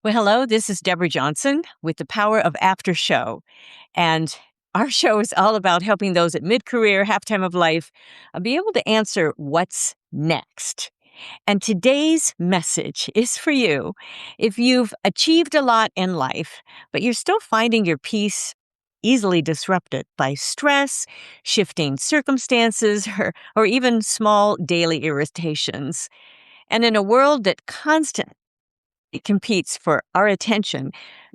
Well, hello, this is Deborah Johnson with the Power of After Show. And our show is all about helping those at mid career, halftime of life, be able to answer what's next. And today's message is for you. If you've achieved a lot in life, but you're still finding your peace easily disrupted by stress, shifting circumstances, or even small daily irritations. And in a world that constantly it competes for our attention,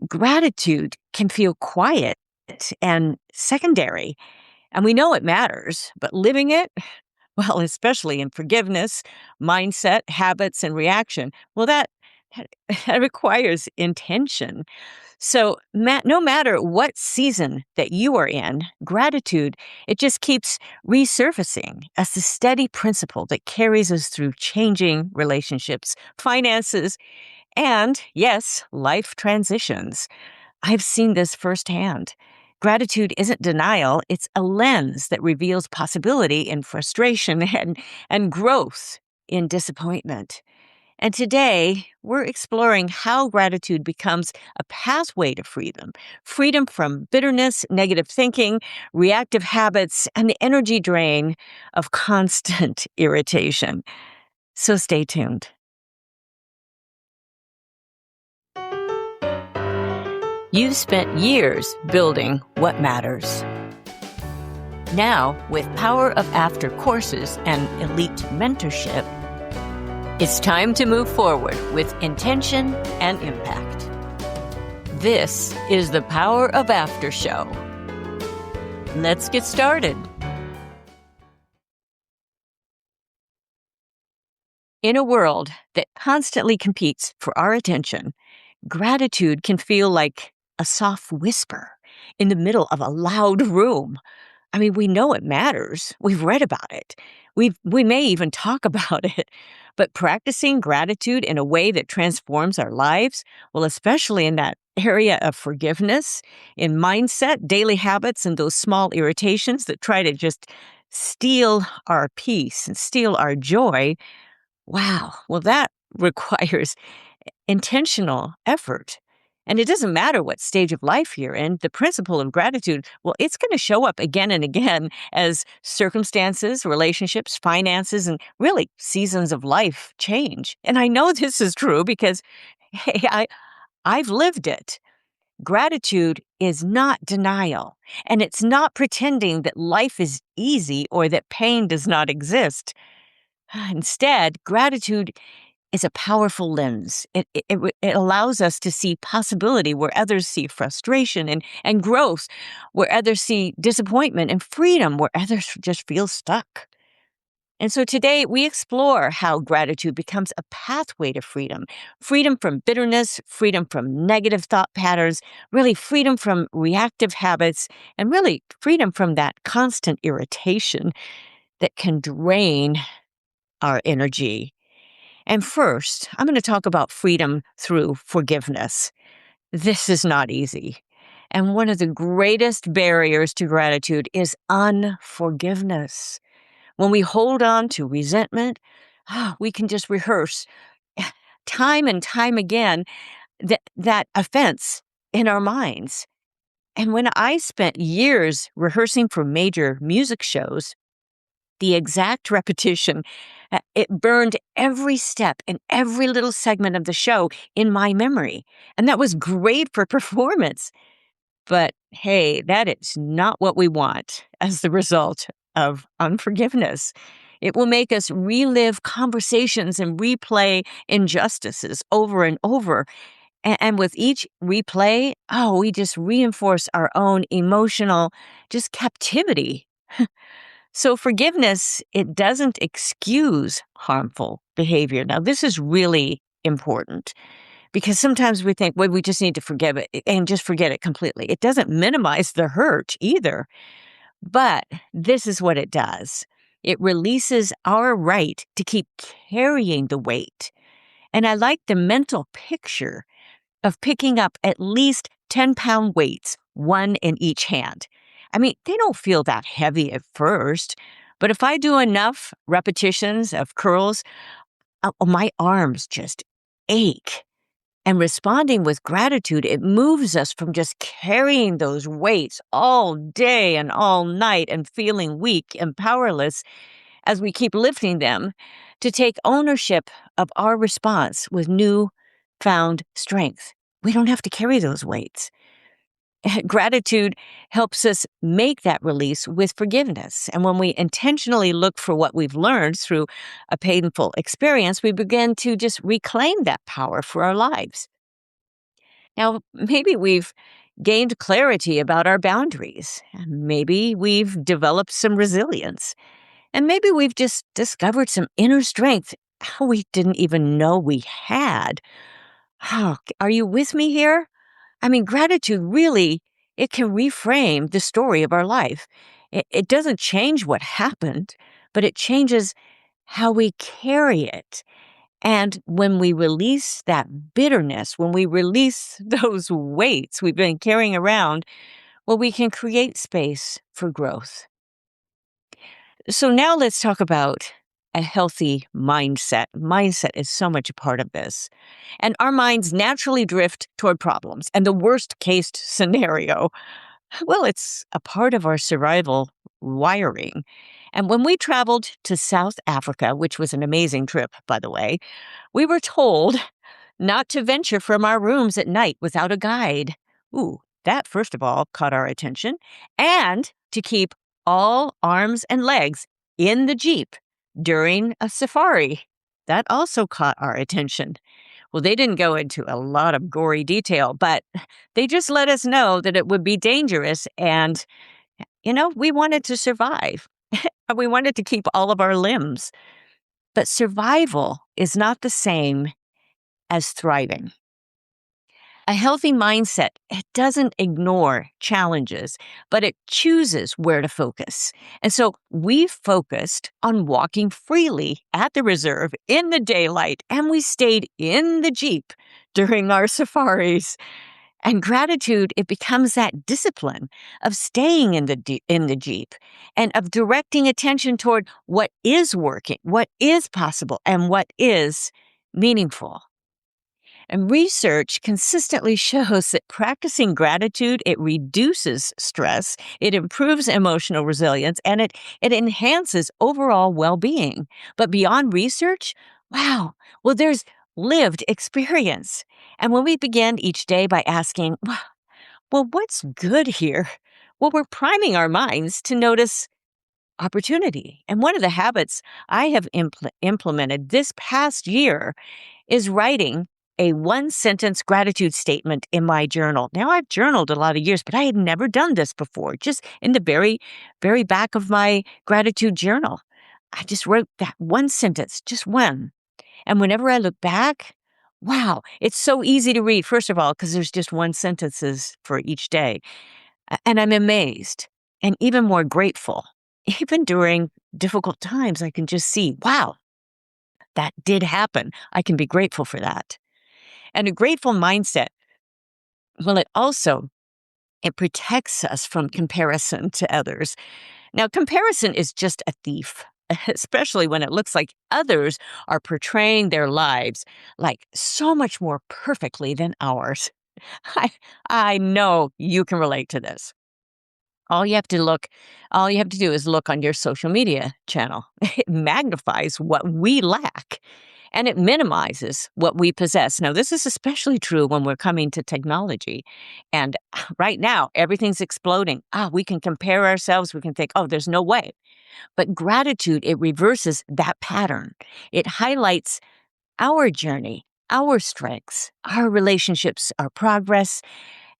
gratitude can feel quiet and secondary. And we know it matters, but living it, well, especially in forgiveness, mindset, habits, and reaction, well, that requires intention. So, no matter what season that you are in, gratitude, it just keeps resurfacing as the steady principle that carries us through changing relationships, finances, and yes, life transitions. I've seen this firsthand. Gratitude isn't denial, it's a lens that reveals possibility in frustration and growth in disappointment. And today, we're exploring how gratitude becomes a pathway to freedom freedom from bitterness, negative thinking, reactive habits, and the energy drain of constant irritation. So stay tuned. You've spent years building what matters. Now, with Power of After courses and elite mentorship, it's time to move forward with intention and impact. This is the Power of After show. Let's get started. In a world that constantly competes for our attention, gratitude can feel like a soft whisper in the middle of a loud room. I mean, we know it matters. We've read about it. We may even talk about it. But practicing gratitude in a way that transforms our lives, well, especially in that area of forgiveness, in mindset, daily habits, and those small irritations that try to just steal our peace and steal our joy, wow, well, that requires intentional effort. And it doesn't matter what stage of life you're in, the principle of gratitude, well, it's going to show up again and again as circumstances, relationships, finances, and really seasons of life change. And I know this is true because, hey, I've lived it. Gratitude is not denial, and it's not pretending that life is easy or that pain does not exist. Instead, gratitude is a powerful lens. It allows us to see possibility where others see frustration and growth, where others see disappointment and freedom, where others just feel stuck. And so today we explore how gratitude becomes a pathway to freedom freedom from bitterness, freedom from negative thought patterns, really freedom from reactive habits, and really freedom from that constant irritation that can drain our energy. And first, I'm going to talk about freedom through forgiveness. This is not easy. And one of the greatest barriers to gratitude is unforgiveness. When we hold on to resentment, we can just rehearse time and time again that offense in our minds. And when I spent years rehearsing for major music shows, the exact repetition, it burned every step and every little segment of the show in my memory. And that was great for performance. But hey, that is not what we want as the result of unforgiveness. It will make us relive conversations and replay injustices over and over. And with each replay, we just reinforce our own emotional just captivity. So forgiveness, it doesn't excuse harmful behavior. Now, this is really important because sometimes we think, well, we just need to forgive it and just forget it completely. It doesn't minimize the hurt either. But this is what it does. It releases our right to keep carrying the weight. And I like the mental picture of picking up at least 10-pound weights, one in each hand. I mean, they don't feel that heavy at first, but if I do enough repetitions of curls, my arms just ache. And responding with gratitude, it moves us from just carrying those weights all day and all night and feeling weak and powerless as we keep lifting them to take ownership of our response with new found strength. We don't have to carry those weights. Gratitude helps us make that release with forgiveness. And when we intentionally look for what we've learned through a painful experience, we begin to just reclaim that power for our lives. Now, maybe we've gained clarity about our boundaries. And maybe we've developed some resilience. And maybe we've just discovered some inner strength we didn't even know we had. Oh, are you with me here? I mean, gratitude really, it can reframe the story of our life. It doesn't change what happened, but it changes how we carry it. And when we release that bitterness, when we release those weights we've been carrying around, well, we can create space for growth. So now let's talk about a healthy mindset. Mindset is so much a part of this. And our minds naturally drift toward problems and the worst case scenario. Well, it's a part of our survival wiring. And when we traveled to South Africa, which was an amazing trip, by the way, we were told not to venture from our rooms at night without a guide. Ooh, that first of all caught our attention. And to keep all arms and legs in the Jeep during a safari. That also caught our attention. Well, they didn't go into a lot of gory detail, but they just let us know that it would be dangerous. And, we wanted to survive. We wanted to keep all of our limbs. But survival is not the same as thriving. A healthy mindset, it doesn't ignore challenges, but it chooses where to focus. And so we focused on walking freely at the reserve in the daylight, and we stayed in the Jeep during our safaris. And gratitude, it becomes that discipline of staying in the Jeep and of directing attention toward what is working, what is possible, and what is meaningful. And research consistently shows that practicing gratitude, it reduces stress, it improves emotional resilience, and it enhances overall well-being. But beyond research, wow, well, there's lived experience. And when we begin each day by asking, well, what's good here? Well, we're priming our minds to notice opportunity. And one of the habits I have implemented this past year is writing a one-sentence gratitude statement in my journal. Now, I've journaled a lot of years, but I had never done this before, just in the very, very back of my gratitude journal. I just wrote that one sentence, just one. And whenever I look back, wow, it's so easy to read, first of all, because there's just one sentences for each day. And I'm amazed and even more grateful. Even during difficult times, I can just see, wow, that did happen. I can be grateful for that. And a grateful mindset, well, it protects us from comparison to others. Now, comparison is just a thief, especially when it looks like others are portraying their lives like so much more perfectly than ours. I, I know you can relate to this. All you have to do is look on your social media channel. It magnifies what we lack and it minimizes what we possess. Now, this is especially true when we're coming to technology. And right now, everything's exploding. We can compare ourselves. We can think, oh, there's no way. But gratitude, it reverses that pattern. It highlights our journey, our strengths, our relationships, our progress,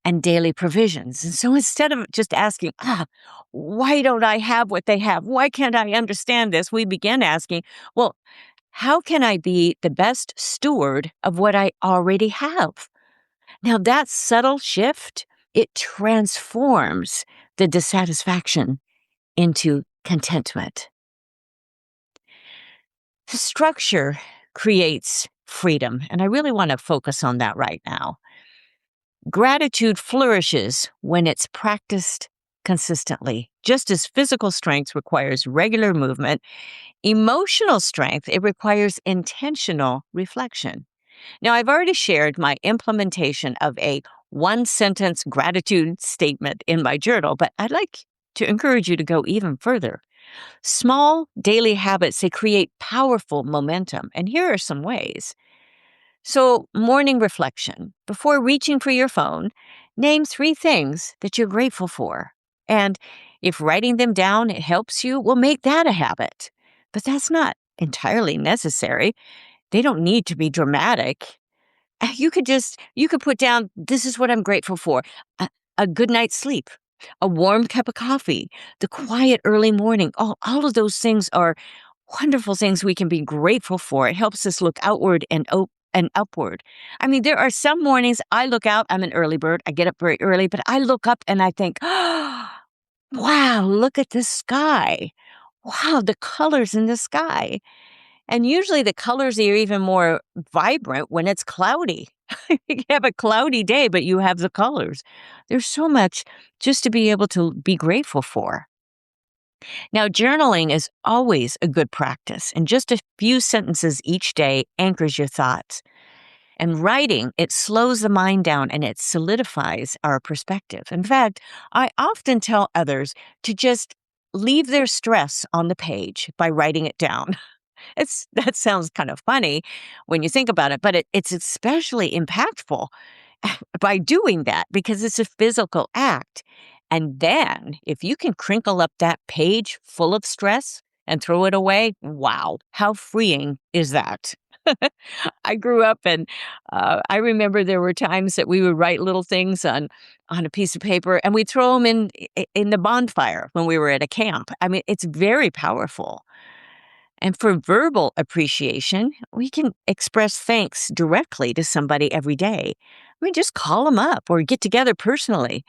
and daily provisions. And so instead of just asking, why don't I have what they have? Why can't I understand this? We begin asking, well, how can I be the best steward of what I already have? Now, that subtle shift, it transforms the dissatisfaction into contentment. The structure creates freedom, and I really want to focus on that right now. Gratitude flourishes when it's practiced consistently. Just as physical strength requires regular movement, emotional strength, it requires intentional reflection. Now, I've already shared my implementation of a one sentence gratitude statement in my journal, but I'd like to encourage you to go even further. Small daily habits, they create powerful momentum. And here are some ways. So, morning reflection. Before reaching for your phone, name three things that you're grateful for. And if writing them down it helps you, well, make that a habit. But that's not entirely necessary. They don't need to be dramatic. You could put down, this is what I'm grateful for. A, a good night's sleep, a warm cup of coffee, the quiet early morning. All of those things are wonderful things we can be grateful for. It helps us look outward and upward. I mean, there are some mornings I look out, I'm an early bird, I get up very early, but I look up and I think, oh, wow, look at the sky. Wow, the colors in the sky. And usually the colors are even more vibrant when it's cloudy. You have a cloudy day, but you have the colors. There's so much just to be able to be grateful for. Now, journaling is always a good practice, and just a few sentences each day anchors your thoughts. And writing, it slows the mind down and it solidifies our perspective. In fact, I often tell others to just leave their stress on the page by writing it down. That sounds kind of funny when you think about it, but it's especially impactful by doing that because it's a physical act. And then if you can crinkle up that page full of stress and throw it away, wow, how freeing is that? I grew up and I remember there were times that we would write little things on a piece of paper and we'd throw them in the bonfire when we were at a camp. I mean, it's very powerful. And for verbal appreciation, we can express thanks directly to somebody every day. I mean, just call them up or get together personally.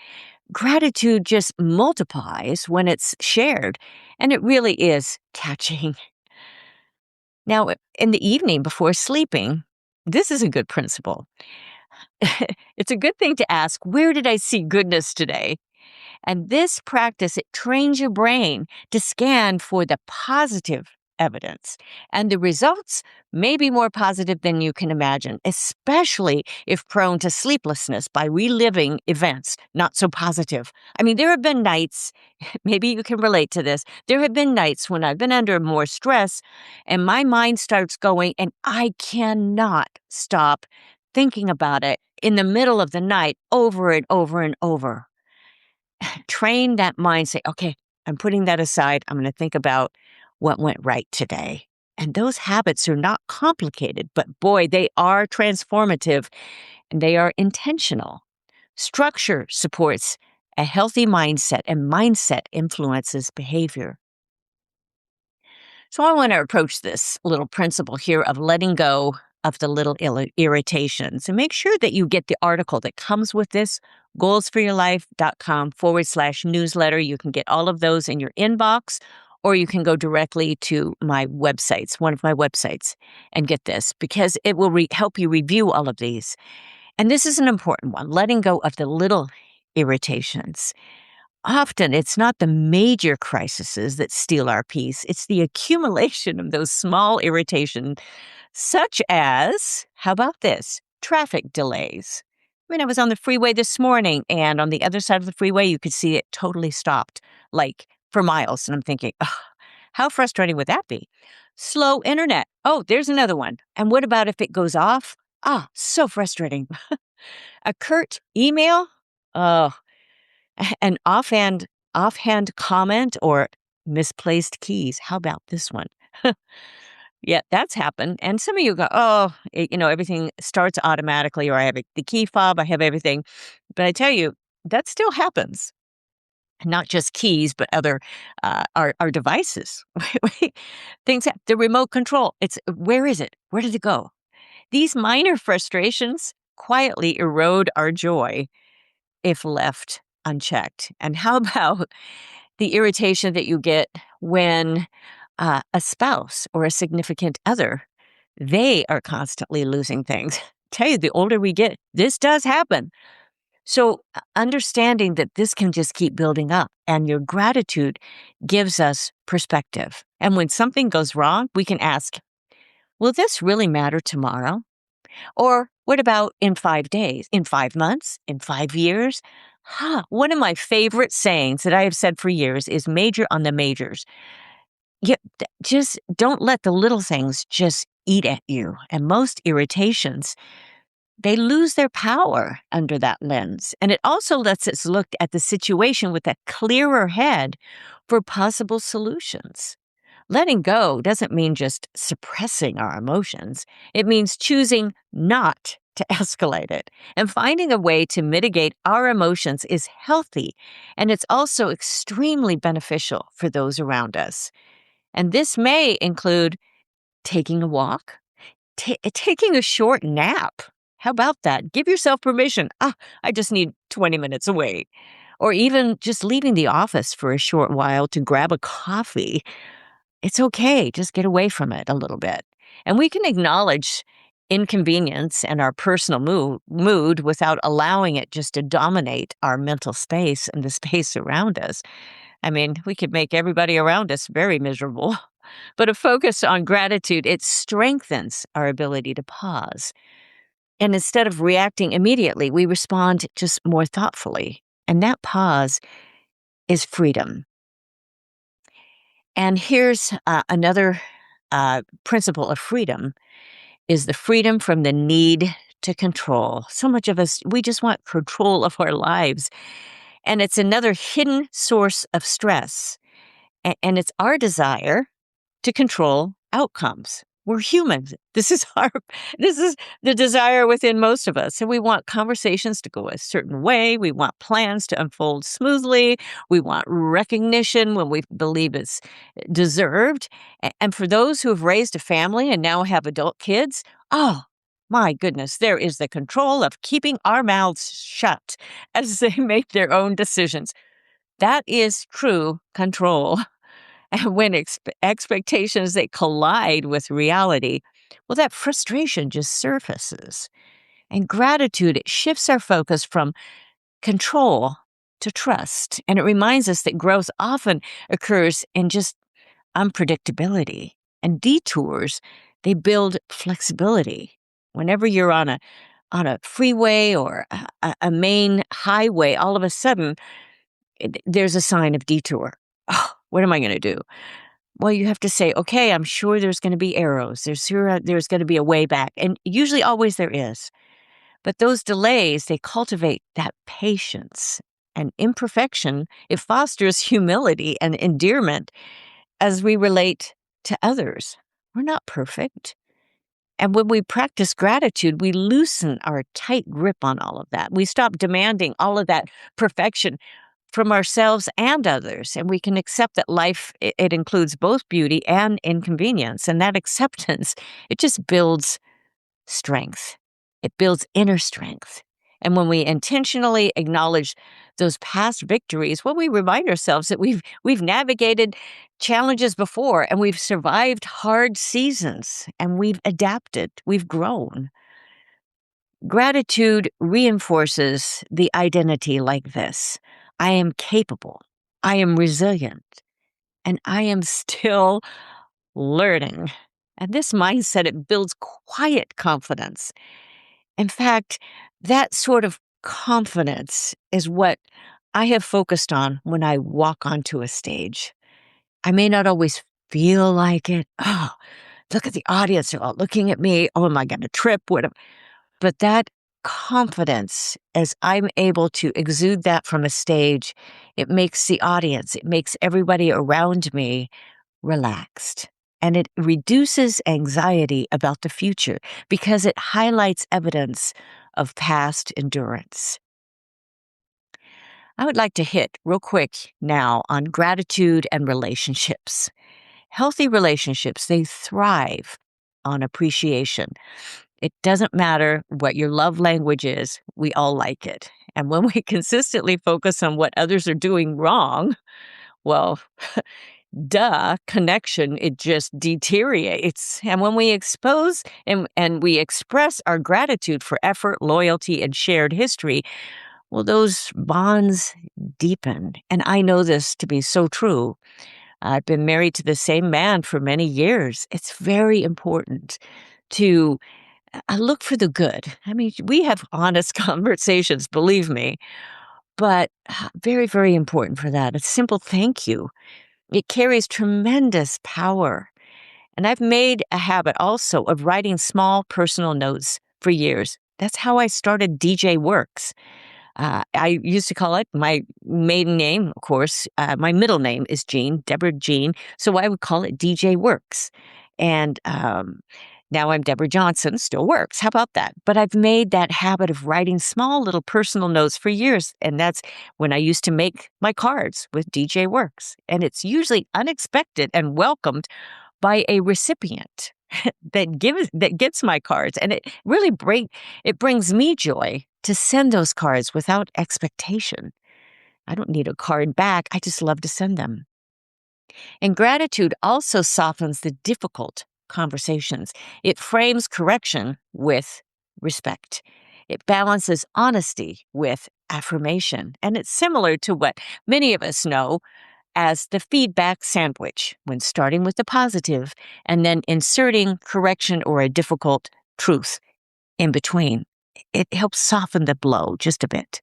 Gratitude just multiplies when it's shared, and it really is catching. Now, in the evening before sleeping, this is a good principle. It's a good thing to ask, where did I see goodness today? And this practice, it trains your brain to scan for the positive evidence. And the results may be more positive than you can imagine, especially if prone to sleeplessness by reliving events not so positive. I mean, there have been nights, maybe you can relate to this. There have been nights when I've been under more stress and my mind starts going and I cannot stop thinking about it in the middle of the night over and over and over. Train that mind, say, okay, I'm putting that aside. I'm going to think about what went right today. And those habits are not complicated, but boy, they are transformative and they are intentional. Structure supports a healthy mindset, and mindset influences behavior. So I want to approach this little principle here of letting go of the little irritations and make sure that you get the article that comes with this, goalsforyourlife.com/newsletter. You can get all of those in your inbox, or you can go directly to my websites, one of my websites, and get this because it will help you review all of these. And this is an important one, letting go of the little irritations. Often it's not the major crises that steal our peace. It's the accumulation of those small irritations, such as, how about this? Traffic delays. I mean, I was on the freeway this morning and on the other side of the freeway, you could see it totally stopped, like for miles. And I'm thinking, oh, how frustrating would that be? Slow internet. Oh, there's another one. And what about if it goes off? Ah, so frustrating. A curt email. Oh, an offhand comment or misplaced keys. How about this one? Yeah, that's happened. And some of you go, oh, everything starts automatically, or I have the key fob, I have everything. But I tell you, that still happens. Not just keys, but other our devices. Things, the remote control. Where is it? Where did it go? These minor frustrations quietly erode our joy if left unchecked. And how about the irritation that you get when a spouse or a significant other, they are constantly losing things? Tell you, the older we get, this does happen. So understanding that this can just keep building up, and your gratitude gives us perspective. And when something goes wrong, we can ask, will this really matter tomorrow? Or what about in 5 days, in 5 months, in 5 years? One of my favorite sayings that I have said for years is major on the majors. Just don't let the little things just eat at you. And most irritations, they lose their power under that lens. And it also lets us look at the situation with a clearer head for possible solutions. Letting go doesn't mean just suppressing our emotions. It means choosing not to escalate it. And finding a way to mitigate our emotions is healthy, and it's also extremely beneficial for those around us. And this may include taking a walk, taking a short nap. How about that? Give yourself permission. I just need 20 minutes away. Or even just leaving the office for a short while to grab a coffee. It's okay. Just get away from it a little bit. And we can acknowledge inconvenience and our personal mood without allowing it just to dominate our mental space and the space around us. I mean, we could make everybody around us very miserable. But a focus on gratitude, it strengthens our ability to pause. And instead of reacting immediately, we respond just more thoughtfully. And that pause is freedom. And here's another principle of freedom is the freedom from the need to control. So much of us, we just want control of our lives. And it's another hidden source of stress. And it's our desire to control outcomes. We're humans. This is the desire within most of us. And we want conversations to go a certain way. We want plans to unfold smoothly. We want recognition when we believe it's deserved. And for those who have raised a family and now have adult kids, oh, my goodness, there is the control of keeping our mouths shut as they make their own decisions. That is true control. And when expectations they collide with reality, well, that frustration just surfaces. And gratitude, it shifts our focus from control to trust. And it reminds us that growth often occurs in just unpredictability. And detours, they build flexibility. Whenever you're on a freeway or a main highway, all of a sudden, there's a sign of detour. Oh, what am I going to do? Well, you have to say, okay, I'm sure there's going to be arrows. There's going to be a way back. And usually always there is. But those delays, they cultivate that patience and imperfection. It fosters humility and endearment as we relate to others. We're not perfect. And when we practice gratitude, we loosen our tight grip on all of that. We stop demanding all of that perfection from ourselves and others. And we can accept that life, it includes both beauty and inconvenience. And that acceptance, it just builds strength. It builds inner strength. And when we intentionally acknowledge those past victories, well, we remind ourselves that we've navigated challenges before and we've survived hard seasons and we've adapted, we've grown. Gratitude reinforces the identity like this. I am capable. I am resilient. And I am still learning. And this mindset, it builds quiet confidence. In fact, that sort of confidence is what I have focused on when I walk onto a stage. I may not always feel like it. Oh, look at the audience. They're all looking at me. Oh, am I going to trip? But that confidence, as I'm able to exude that from a stage, it makes the audience, it makes everybody around me relaxed. And it reduces anxiety about the future because it highlights evidence of past endurance. I would like to hit real quick now on gratitude and relationships. Healthy relationships, they thrive on appreciation. It doesn't matter what your love language is, we all like it. And when we consistently focus on what others are doing wrong, well, connection, it just deteriorates. And when we expose and we express our gratitude for effort, loyalty, and shared history, well, those bonds deepen. And I know this to be so true. I've been married to the same man for many years. It's very important to I look for the good. I mean, we have honest conversations, believe me, but very, very important for that. A simple thank you. It carries tremendous power. And I've made a habit also of writing small personal notes for years. That's how I started DJ Works. I used to call it my maiden name, of course. My middle name is Jean, Deborah Jean. So I would call it DJ Works. And now I'm Deborah Johnson, still works. How about that? But I've made that habit of writing small little personal notes for years. And that's when I used to make my cards with DJ Works. And it's usually unexpected and welcomed by a recipient that gets my cards, and it brings me joy to send those cards without expectation. I don't need a card back. I just love to send them. And gratitude also softens the difficult conversations. It frames correction with respect. It balances honesty with affirmation. And it's similar to what many of us know as the feedback sandwich, when starting with the positive and then inserting correction or a difficult truth in between. It helps soften the blow just a bit.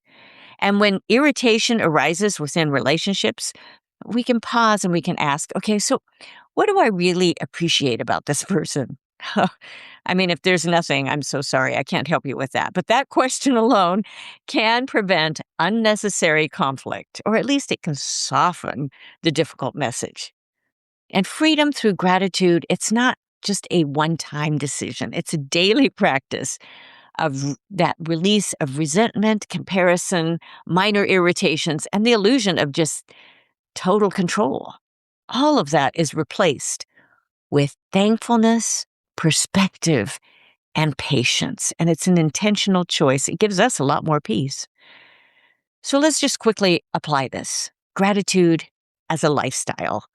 And when irritation arises within relationships, we can pause and we can ask, okay, so what do I really appreciate about this person? I mean, if there's nothing, I'm so sorry, I can't help you with that. But that question alone can prevent unnecessary conflict, or at least it can soften the difficult message. And freedom through gratitude, it's not just a one-time decision. It's a daily practice of that release of resentment, comparison, minor irritations, and the illusion of just total control. All of that is replaced with thankfulness, perspective, and patience. And it's an intentional choice. It gives us a lot more peace. So let's just quickly apply this. Gratitude as a lifestyle.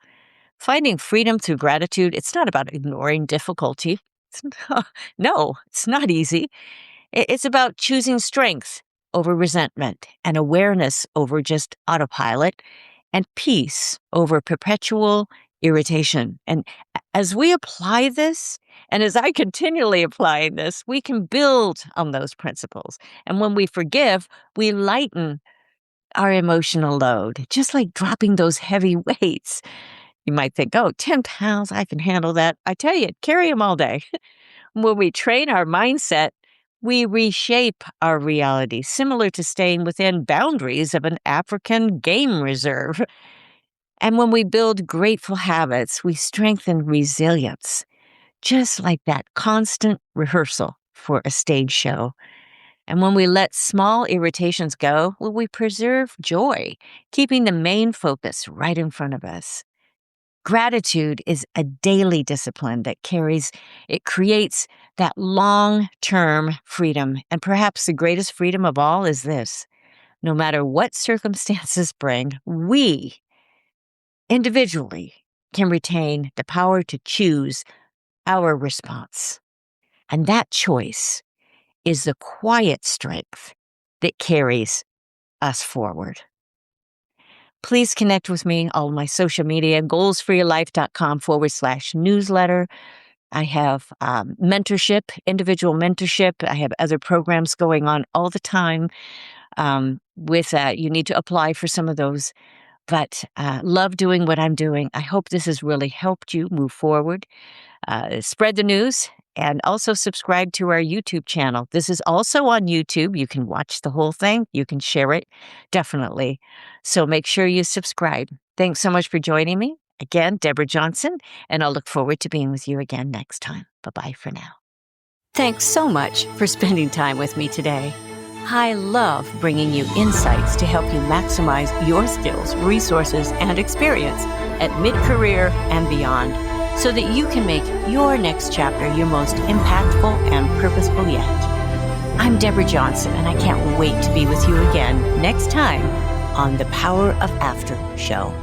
Finding freedom through gratitude, it's not about ignoring difficulty. No, it's not easy. It's about choosing strength over resentment and awareness over just autopilot and peace over perpetual irritation. And as we apply this, and as I continually apply this, we can build on those principles. And when we forgive, we lighten our emotional load, just like dropping those heavy weights. You might think, oh, 10 pounds, I can handle that. I tell you, carry them all day. When we train our mindset, we reshape our reality, similar to staying within boundaries of an African game reserve. And when we build grateful habits, we strengthen resilience, just like that constant rehearsal for a stage show. And when we let small irritations go, well, we preserve joy, keeping the main focus right in front of us. Gratitude is a daily discipline that creates that long-term freedom. And perhaps the greatest freedom of all is this: no matter what circumstances bring, we individually can retain the power to choose our response. And that choice is the quiet strength that carries us forward. Please connect with me on my social media, goalsforyourlife.com/newsletter. I have mentorship, individual mentorship. I have other programs going on all the time. With that, you need to apply for some of those. But love doing what I'm doing. I hope this has really helped you move forward. Spread the news, and also subscribe to our YouTube channel. This is also on YouTube. You can watch the whole thing. You can share it, definitely. So make sure you subscribe. Thanks so much for joining me. Again, Deborah Johnson, and I'll look forward to being with you again next time. Bye-bye for now. Thanks so much for spending time with me today. I love bringing you insights to help you maximize your skills, resources, and experience at mid-career and beyond, so that you can make your next chapter your most impactful and purposeful yet. I'm Deborah Johnson, and I can't wait to be with you again next time on the Power of After show.